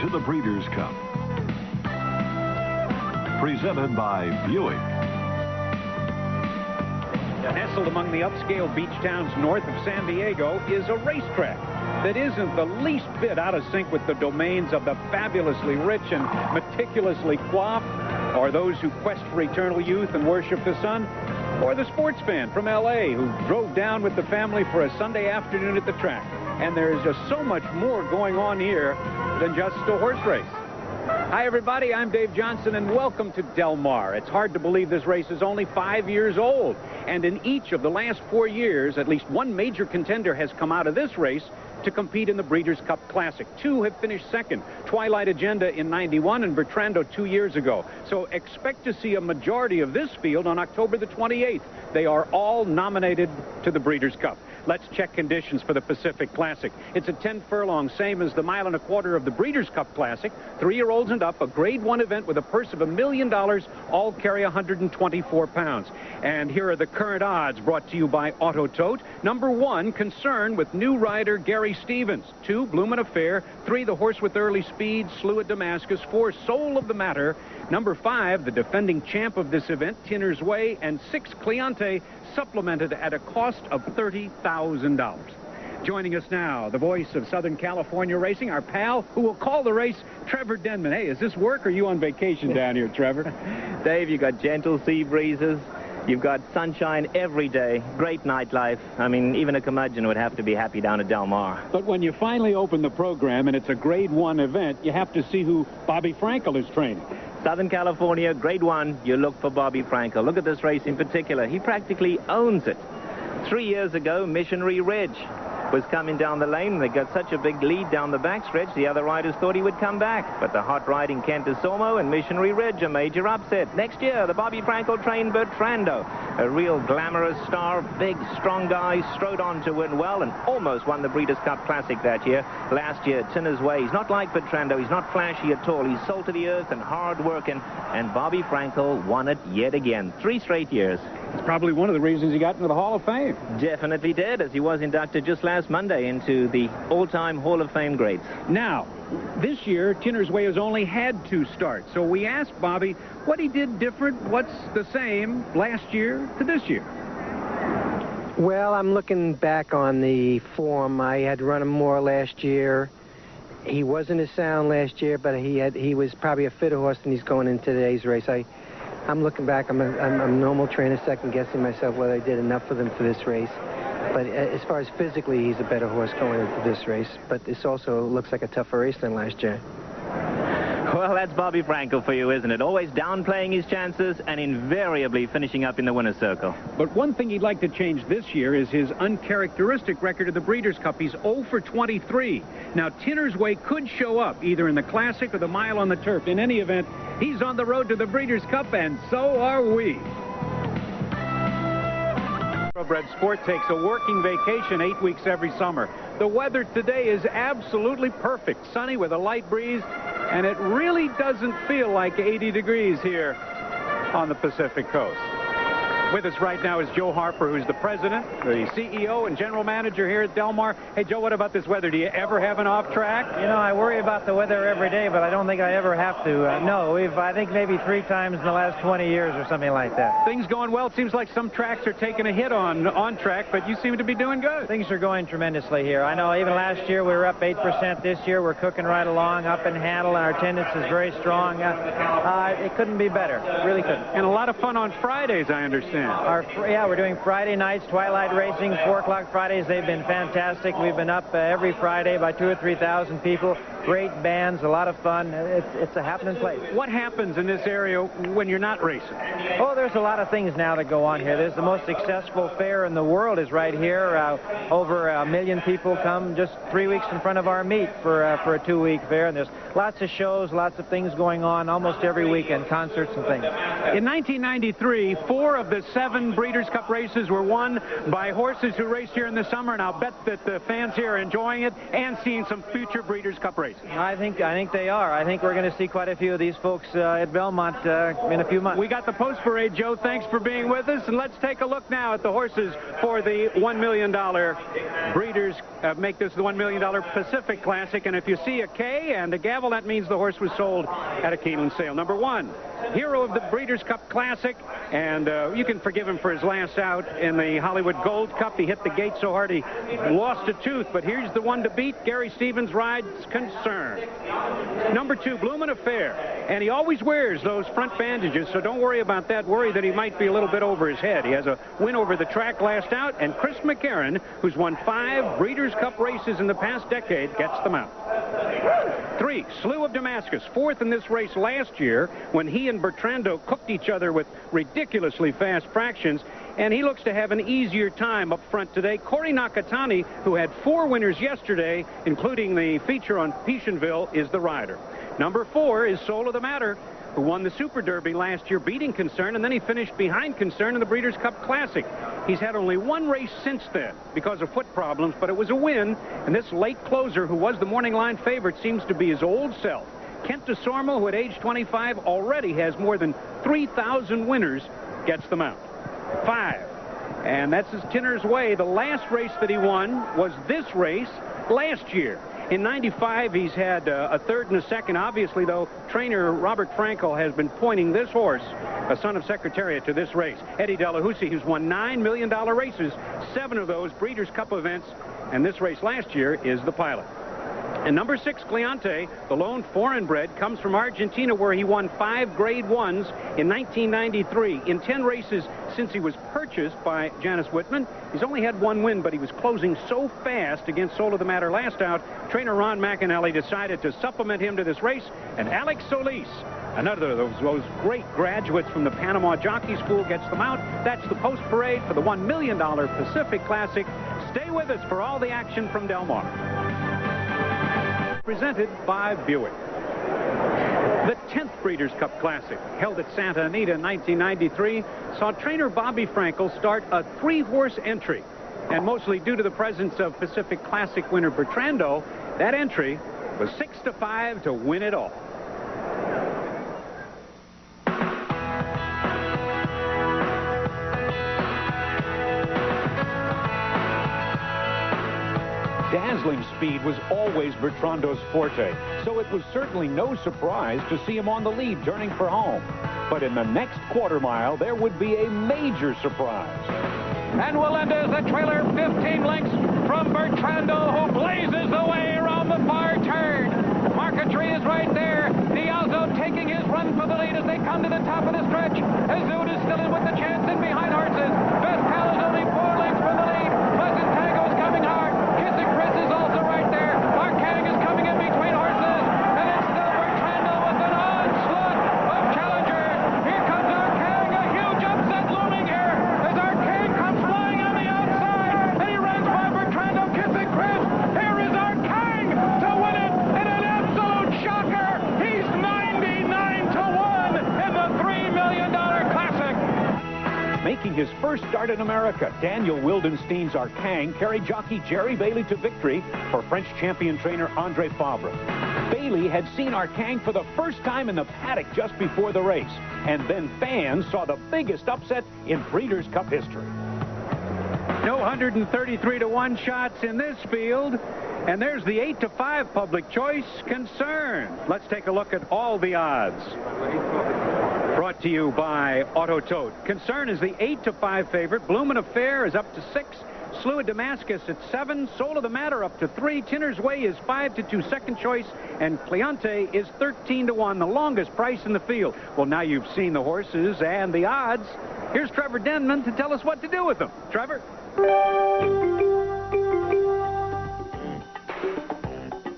to the Breeders' Cup. Presented by Buick. Nestled among the upscale beach towns north of San Diego is a racetrack that isn't the least bit out of sync with the domains of the fabulously rich and meticulously coiffed, or those who quest for eternal youth and worship the sun, or the sports fan from L.A. who drove down with the family for a Sunday afternoon at the track. And there's just so much more going on here than just a horse race. Hi, everybody. I'm Dave Johnson, and welcome to Del Mar. It's hard to believe this race is only 5 years old. And in each of the last 4 years, at least one major contender has come out of this race to compete in the Breeders' Cup Classic. Two have finished second, Twilight Agenda in '91 and Bertrando 2 years ago. So expect to see a majority of this field on October the 28th. They are all nominated to the Breeders' Cup. Let's check conditions for the Pacific Classic. It's a 10 furlong, same as the 1.25 miles of the Breeders' Cup Classic. 3-year-olds and up, a Grade 1 event with a purse of $1 million. All carry 124 pounds. And here are the current odds brought to you by Auto Tote. Number 1, Concern with new rider Gary Stevens. 2, Bloomin' Affair. 3, the horse with early speed, Slew at Damascus. 4, Soul of the Matter. Number 5, the defending champ of this event, Tinner's Way. And 6, Cleante, supplemented at a cost of $30,000. Joining us now, the voice of Southern California racing, our pal who will call the race, Trevor Denman. Hey, is this work or are you on vacation down here, Trevor? Dave, you got gentle sea breezes. You've got sunshine every day, great nightlife. I mean, even a curmudgeon would have to be happy down at Del Mar. But when you finally open the program and it's a Grade 1 event, you have to see who Bobby Frankel is training. Southern California, Grade 1, you look for Bobby Frankel. Look at this race in particular. He practically owns it. 3 years ago, Missionary Ridge was coming down the lane. They got such a big lead down the backstretch, the other riders thought he would come back. But the hot riding Kent Desormo and Missionary Ridge, a major upset. Next year, the Bobby Frankel trained Bertrando, a real glamorous star, big, strong guy, strode on to win well and almost won the Breeders' Cup Classic that year. Last year, Tinner's Way. He's not like Bertrando. He's not flashy at all. He's salt of the earth and hard-working. And Bobby Frankel won it yet again. 3 straight years. It's probably one of the reasons he got into the Hall of Fame. Definitely did, as he was inducted just last Monday into the all-time Hall of Fame grades. Now, this year, Tinner's Way has only had 2 starts. So we asked Bobby what he did different, what's the same last year to this year. Well, I'm looking back on the form. I had run him more last year. He wasn't as sound last year, but he was probably a fitter horse than he's going into today's race. I'm looking back. I'm a normal trainer, second-guessing myself whether I did enough for them for this race. But as far as physically, he's a better horse going into this race. But this also looks like a tougher race than last year. Well, that's Bobby Frankel for you, isn't it? Always downplaying his chances and invariably finishing up in the winner's circle. But one thing he'd like to change this year is his uncharacteristic record of the Breeders' Cup. He's 0 for 23. Now, Tinner's Way could show up either in the Classic or the Mile on the Turf. In any event, he's on the road to the Breeders' Cup, and so are we. Thoroughbred Sport takes a working vacation 8 weeks every summer. The weather today is absolutely perfect. Sunny with a light breeze, and it really doesn't feel like 80 degrees here on the Pacific Coast. With us right now is Joe Harper, who's the president, the CEO, and general manager here at Del Mar. Hey, Joe, what about this weather? Do you ever have an off track? You know, I worry about the weather every day, but I don't think I ever have to. No, I think maybe 3 times in the last 20 years or something like that. Things going well. It seems like some tracks are taking a hit on track, but you seem to be doing good. Things are going tremendously here. I know even last year we were up 8%. This year we're cooking right along, up in handle, and our attendance is very strong. It couldn't be better. It really couldn't. And a lot of fun on Fridays, I understand. Yeah, we're doing Friday nights, Twilight Racing, 4 o'clock Fridays. They've been fantastic. We've been up every Friday by 2,000 or 3,000 people. Great bands, a lot of fun. It's a happening place. What happens in this area when you're not racing? Oh, there's a lot of things now that go on here. There's the most successful fair in the world is right here. Over 1 million people come just 3 weeks in front of our meet for a 2-week fair. And there's lots of shows, lots of things going on almost every weekend, concerts and things. In 1993, 4 of the 7 Breeders' Cup races were won by horses who raced here in the summer, and I'll bet that the fans here are enjoying it and seeing some future Breeders' Cup races. I think they are. I think we're going to see quite a few of these folks at Belmont in a few months. We got the post parade, Joe. Thanks for being with us, and let's take a look now at the horses for the $1 million Breeders. Make this the $1 million Pacific Classic, and if you see a K and a gavel, that means the horse was sold at a Keeneland sale. Number 1, hero of the Breeders' Cup Classic, and you can forgive him for his last out in the Hollywood Gold Cup. He hit the gate so hard he lost a tooth, but here's the one to beat. Gary Stevens rides Concern. Number 2, Bloomin' Affair, and he always wears those front bandages, so don't worry about that. Worry that he might be a little bit over his head. He has a win over the track last out, and Chris McCarron, who's won 5 Breeders' Cup races in the past decade, gets them out. 3, Slew of Damascus, 4th in this race last year when he and Bertrando cooked each other with ridiculously fast fractions, and he looks to have an easier time up front today. Corey Nakatani, who had 4 winners yesterday, including the feature on Petionville, is the rider. Number 4 is Soul of the Matter, who won the Super Derby last year, beating Concern, and then he finished behind Concern in the Breeders' Cup Classic. He's had only 1 race since then because of foot problems, but it was a win, and this late closer, who was the morning line favorite, seems to be his old self. Kent DeSormo, who at age 25 already has more than 3,000 winners, gets them out. 5, and that's his Tinner's Way. The last race that he won was this race last year. In 95, he's had a 3rd and a 2nd. Obviously, though, trainer Robert Frankel has been pointing this horse, a son of Secretariat, to this race. Eddie Delahousie, who's won $9 million races, 7 of those Breeders' Cup events, and this race last year is the pilot. And number 6, Cleante, the lone foreign bred, comes from Argentina, where he won 5 Grade 1s in 1993. In 10 races since he was purchased by Janice Whitman, he's only had 1 win, but he was closing so fast against Soul of the Matter last out, trainer Ron McAnally decided to supplement him to this race, and Alex Solis, another of those great graduates from the Panama Jockey School, gets them out. That's the post parade for the $1 million Pacific Classic. Stay with us for all the action from Del Mar. Presented by Buick. The 10th Breeders' Cup Classic, held at Santa Anita in 1993, saw trainer Bobby Frankel start a 3-horse entry. And mostly due to the presence of Pacific Classic winner Bertrando, that entry was 6-5 to win it all. Dazzling speed was always Bertrando's forte, so it was certainly no surprise to see him on the lead turning for home. But in the next quarter mile, there would be a major surprise. And Melendez, the trailer, 15 lengths from Bertrando, who blazes away around the far turn. Marquetry is right there. Dialzo taking his run for the lead as they come to the top of the stretch. Azud is still in with the chance in behind horses. Best Pal is only 4 lengths from the lead. Pleasant Tango is coming hard. Kissing Chris is also right there. Arcang is coming in between horses. And it's still Bertrando with an onslaught of challengers. Here comes Arcang, a huge upset looming here as Arcang comes flying on the outside. And he runs by Bertrando, Kissing Chris. Here is Arcang to win it in an absolute shocker. He's 99-1 in the $3 million Classic. Making his first start in America, Daniel Wildenstein's Arcang carried jockey Jerry Bailey to victory for French champion trainer Andre Fabre. Bailey had seen Arcang for the first time in the paddock just before the race, and then fans saw the biggest upset in Breeders' Cup history. No 133-1 shots in this field, and there's the 8-5 public choice, Concern. Let's take a look at all the odds. Brought to you by Auto Tote. Concern is the 8-5 favorite. Bloomin' Affair is up to 6. Slew of Damascus at 7. Soul of the Matter up to 3. Tinner's Way is 5-2 second choice. And Cleante is 13-1, the longest price in the field. Well, now you've seen the horses and the odds. Here's Trevor Denman to tell us what to do with them. Trevor?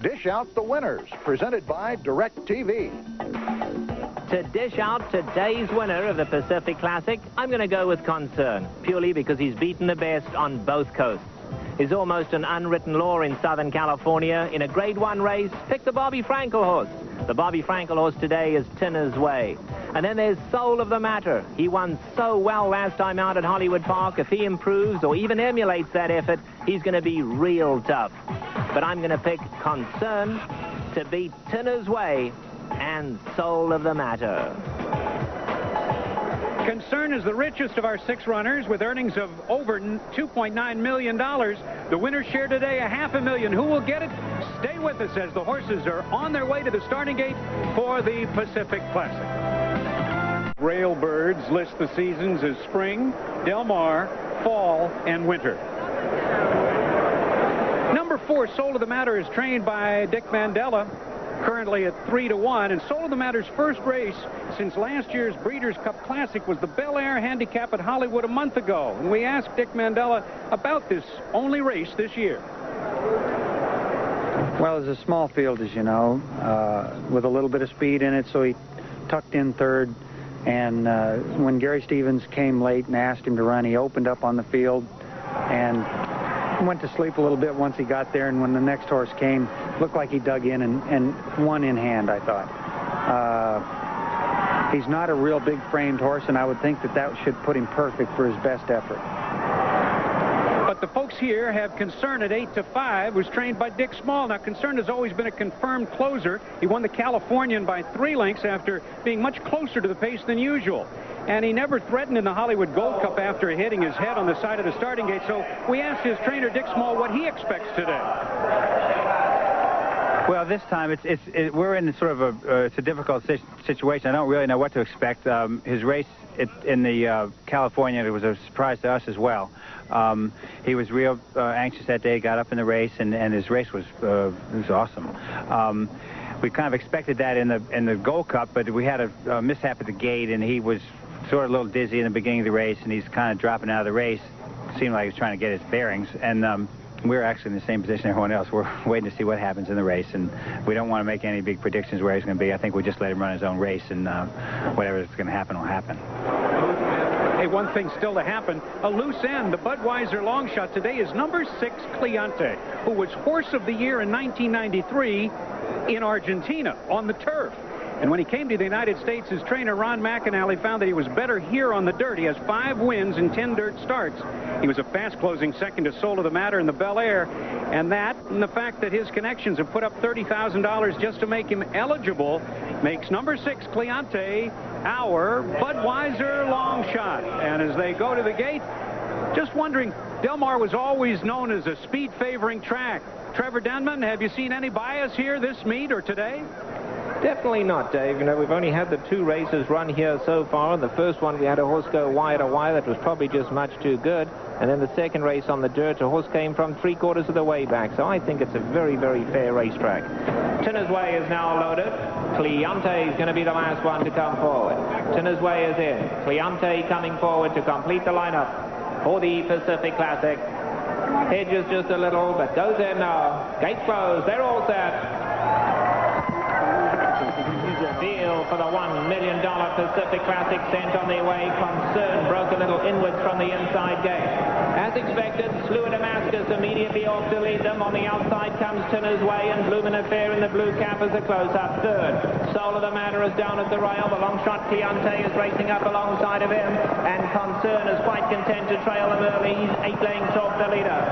Dish out the winners, presented by DirecTV. To dish out today's winner of the Pacific Classic, I'm going to go with Concern, purely because he's beaten the best on both coasts. He's almost an unwritten law in Southern California. In a Grade 1 race, pick the Bobby Frankel horse. The Bobby Frankel horse today is Tinner's Way. And then there's Soul of the Matter. He won so well last time out at Hollywood Park. If he improves or even emulates that effort, he's going to be real tough. But I'm going to pick Concern to beat Tinner's Way and Soul of the Matter. Concern is the richest of our 6 runners with earnings of over $2.9 million. The winner share today $500,000. Who will get it? Stay with us as the horses are on their way to the starting gate for the Pacific Classic. Railbirds list the seasons as spring, Del Mar, fall, and winter. Number 4, Soul of the Matter, is trained by Dick Mandela, currently at 3-1, and Soul of the Matter's first race since last year's Breeders' Cup Classic was the Bel Air Handicap at Hollywood a month ago. And we asked Dick Mandela about this only race this year. Well, it's a small field, as you know, with a little bit of speed in it, so he tucked in third. And when Gary Stevens came late and asked him to run, he opened up on the field and went to sleep a little bit once he got there. And when the next horse came, looked like he dug in and won in hand, I thought. He's not a real big framed horse, and I would think that should put him perfect for his best effort. But the folks here have Concern at 8-5, who's trained by Dick Small. Now, Concern has always been a confirmed closer. He won the Californian by 3 lengths after being much closer to the pace than usual. And he never threatened in the Hollywood Gold Cup after hitting his head on the side of the starting gate. So we asked his trainer, Dick Small, what he expects today. Well, this time we're in sort of it's a difficult situation. I don't really know what to expect. His race in the California, it was a surprise to us as well. He was real anxious that day. Got up in the race, and his race was awesome. We kind of expected that in the Gold Cup, but we had a mishap at the gate, and he was sort of a little dizzy in the beginning of the race, and he's kind of dropping out of the race. It seemed like he was trying to get his bearings, and we're actually in the same position as everyone else. We're waiting to see what happens in the race, and we don't want to make any big predictions where he's going to be. I think we'll just let him run his own race, and whatever is going to happen will happen. Hey, one thing still to happen, a loose end. The Budweiser long shot today is number 6, Cliente, who was Horse of the Year in 1993 in Argentina on the turf. And when he came to the United States, his trainer, Ron McAnally, found that he was better here on the dirt. He has 5 wins in 10 dirt starts. He was a fast-closing second to Soul of the Matter in the Bel Air. And that, and the fact that his connections have put up $30,000 just to make him eligible, makes number 6, Cliente, our Budweiser long shot. And as they go to the gate, just wondering, Del Mar was always known as a speed-favoring track. Trevor Denman, have you seen any bias here this meet or today? Definitely not, Dave. You know, we've only had the 2 races run here so far. In the first one, we had a horse go wire to wire that was probably just much too good. And then the second race on the dirt, a horse came from 3/4 of the way back. So I think it's a very, very fair racetrack. Tinner's Way is now loaded. Cliente is going to be the last one to come forward. Tinner's Way is in. Cliente coming forward to complete the lineup for the Pacific Classic. Hedges just a little, but goes in now. Gates closed. They're all set. Deal for the $1 million Pacific Classic sent on their way. Concern broke a little inwards from the inside gate. As expected, Slew of Damascus immediately off to lead them. On the outside comes Tinner's Way, and Bloomin' Affair in the blue cap as a close-up third. Soul of the Matter is down at the rail. The long shot Cliente is racing up alongside of him, and Concern is quite content to trail him early. He's 8 lengths off the leader.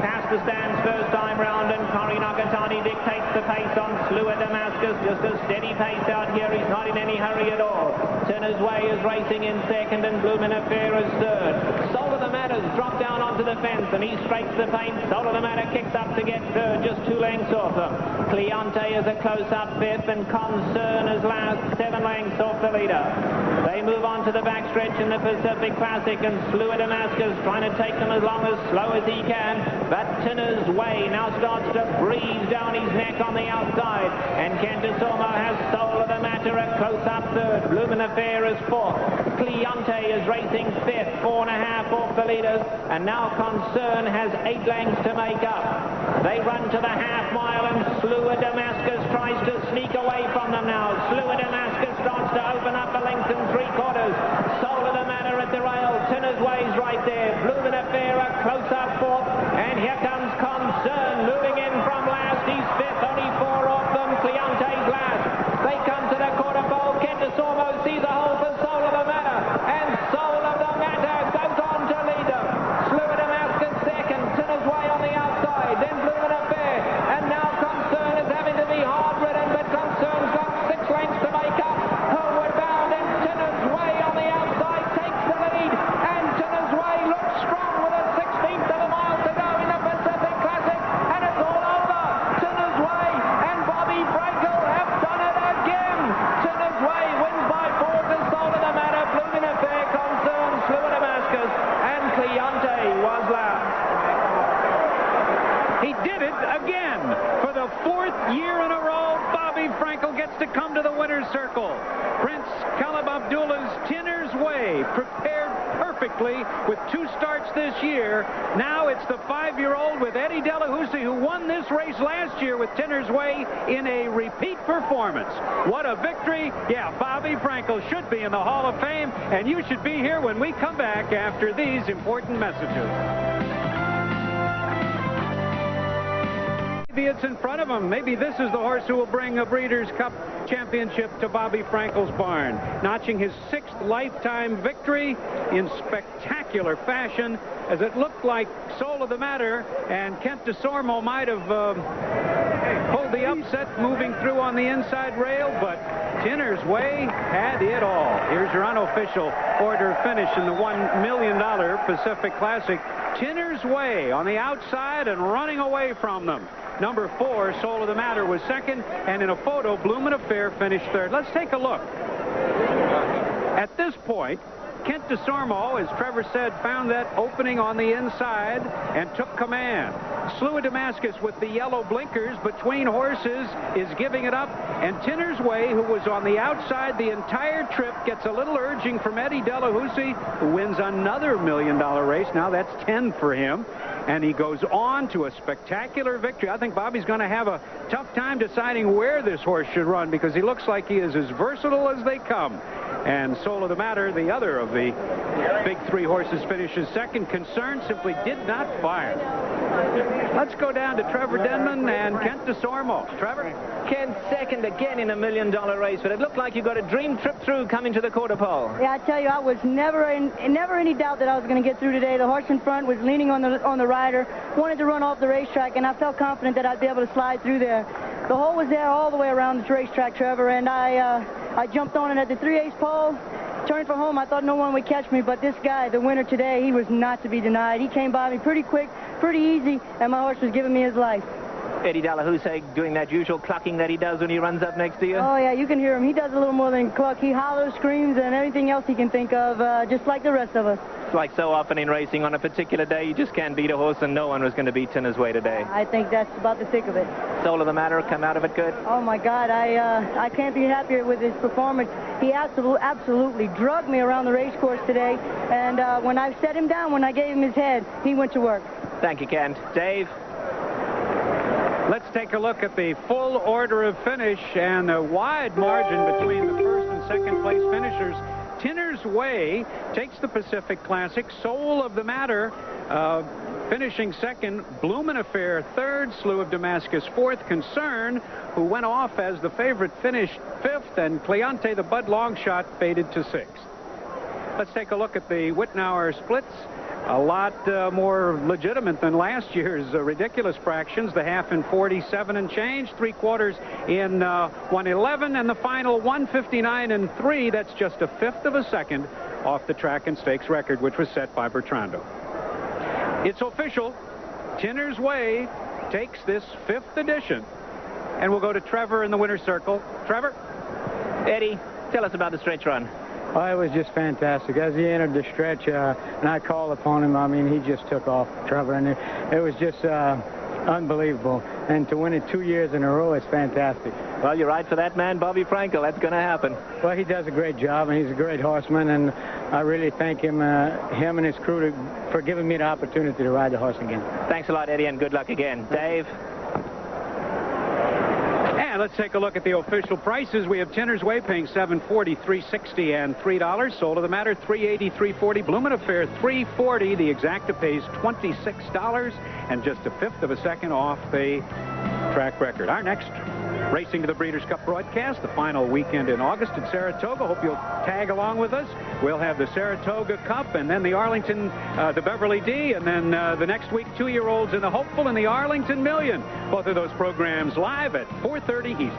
Past the stands first time round, and Kari Nakatani dictates the pace on Slew of Damascus. Just a steady pace out here. He's not in any hurry at all. Tinner's Way is racing in second, and Bloomin' Affair is third. Soul of the Matter's dropped down onto the fence, and he strikes the paint. Soul of the Matter kicks up to get third, just 2 lengths off them. Cliente is a close-up 5th, and Concern is last, 7 lengths off the leader. They move on to the backstretch in the Pacific Classic, and Slew of Damascus trying to take them as long as slow as he can. But Tinner's Way now starts to breeze down his neck on the outside, and Kentosomo has Soul of the Matter a close-up third. Bloomin' Affair is 4th. Cliente is racing 5th, 4.5 off the leaders, and now Concern has 8 lengths to make up. They run to the half-mile, and Slew of Damascus tries to sneak away from them now. Slew of Damascus starts to open up a length and 3/4. Soul of the Matter at the rail. Tinner's Way's right there. Bloomin' Affair a close-up 4th, and here comes Concern moving in from last. He's 5th, only 4 off them. Cliente's last. They come to the quarter pole. Kentosomo sees a hole did it again. For the 4th year in a row, Bobby Frankel gets to come to the winner's circle. Prince Caleb Abdullah's Tinner's Way prepared perfectly with 2 starts this year. Now it's the 5-year-old with Eddie Delahousie who won this race last year with Tinner's Way in a repeat performance. What a victory. Yeah, Bobby Frankel should be in the Hall of Fame, and you should be here when we come back after these important messages. Maybe it's in front of him. Maybe this is the horse who will bring a Breeders' Cup championship to Bobby Frankel's barn, notching his 6th lifetime victory in spectacular fashion, as it looked like Soul of the Matter and Kent DeSormo might have pulled the upset moving through on the inside rail, but Tinner's Way had it all. Here's your unofficial order finish in the $1 million Pacific Classic. Tinner's Way on the outside and running away from them. Number 4, Soul of the Matter, was 2nd, and in a photo, Bloomin' Affair finished 3rd. Let's take a look. At this point, Kent DeSormo, as Trevor said, found that opening on the inside and took command. Slew of Damascus with the yellow blinkers between horses is giving it up, and Tinner's Way, who was on the outside the entire trip, gets a little urging from Eddie Delahousie, who wins another $1 million race. Now that's 10 for him, and he goes on to a spectacular victory. I think Bobby's going to have a tough time deciding where this horse should run, because he looks like he is as versatile as they come. And Soul of the Matter, the other of the big 3 horses, finishes 2nd. Concern simply did not fire. Let's go down to Trevor Denman and Kent DeSormo. Trevor? Kent 2nd again in a $1 million race, but it looked like you got a dream trip through coming to the quarter pole. Yeah, I tell you, I was never any doubt that I was going to get through today. The horse in front was leaning on the rider, wanted to run off the racetrack, and I felt confident that I'd be able to slide through there. The hole was there all the way around the racetrack, Trevor, and I jumped on it at the 3/8 pole. Turned for home. I thought no one would catch me, but this guy, the winner today, he was not to be denied. He came by me pretty quick, pretty easy, and my horse was giving me his life. Eddie Delahousie doing that usual clucking that he does when he runs up next to you? Oh, yeah, you can hear him. He does a little more than cluck. He hollers, screams, and everything else he can think of, just like the rest of us. It's like so often in racing, on a particular day, you just can't beat a horse, and no one was going to beat Tinner's Way today. I think that's about the thick of it. Soul of the Matter come out of it good? Oh, my God, I can't be happier with his performance. He absolutely drugged me around the race course today, and when I set him down, when I gave him his head, he went to work. Thank you, Kent. Dave? Let's take a look at the full order of finish and a wide margin between the 1st and 2nd place finishers. Tinner's Way takes the Pacific Classic. Soul of the Matter finishing 2nd. Bloomin' Affair 3rd. Slew of Damascus 4th. Concern, who went off as the favorite, finished 5th. And Cleante, the Bud Longshot, faded to 6th. Let's take a look at the Wittenauer splits. A lot more legitimate than last year's ridiculous fractions. The half in 47 and change, 3/4 in 111, and the final 159 and 3. That's just a 1/5 of a second off the track and stakes record, which was set by Bertrando. It's official. Tinner's Way takes this 5th edition. And we'll go to Trevor in the winner's circle. Trevor? Eddie, tell us about the stretch run. Oh, it was just fantastic. As he entered the stretch, and I called upon him, I mean, he just took off, Trevor, and it was just unbelievable. And to win it 2 years in a row is fantastic. Well, you're right for that man, Bobby Frankel. That's going to happen. Well, he does a great job, and he's a great horseman, and I really thank him and his crew for giving me the opportunity to ride the horse again. Thanks a lot, Eddie, and good luck again. Dave? And let's take a look at the official prices. We have Tinner's Way paying $7.40, $3.60, and $3. Soul of the Matter, $3.80, $3.40. Bloomin' Affair, $3.40. The Exacta pays $26 and just a 1/5 of a second off the track record. Our next Racing to the Breeders' Cup broadcast, the final weekend in August at Saratoga. Hope you'll tag along with us. We'll have the Saratoga Cup and then the Arlington, the Beverly D, and then the next week, 2-year-olds in the Hopeful and the Arlington Million. Both of those programs live at 4:30 Eastern.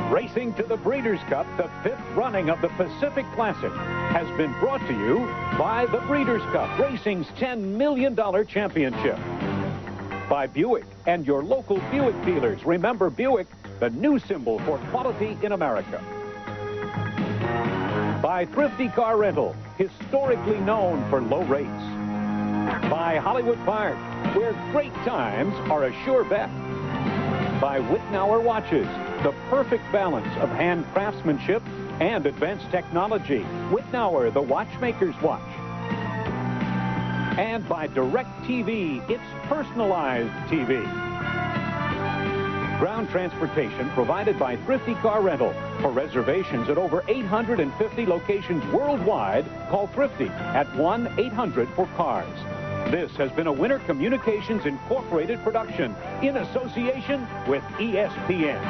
Racing to the Breeders' Cup, the 5th running of the Pacific Classic, has been brought to you by the Breeders' Cup, racing's $10 million championship. By Buick and your local Buick dealers. Remember Buick, the new symbol for quality in America. By Thrifty Car Rental, historically known for low rates. By Hollywood Park, where great times are a sure bet. By Wittnauer Watches, the perfect balance of hand craftsmanship and advanced technology. Wittnauer, the watchmaker's watch. And by DirecTV, it's personalized TV. Ground transportation provided by Thrifty Car Rental. For reservations at over 850 locations worldwide, call Thrifty at 1-800-4CARS. This has been a Winter Communications Incorporated production in association with ESPN.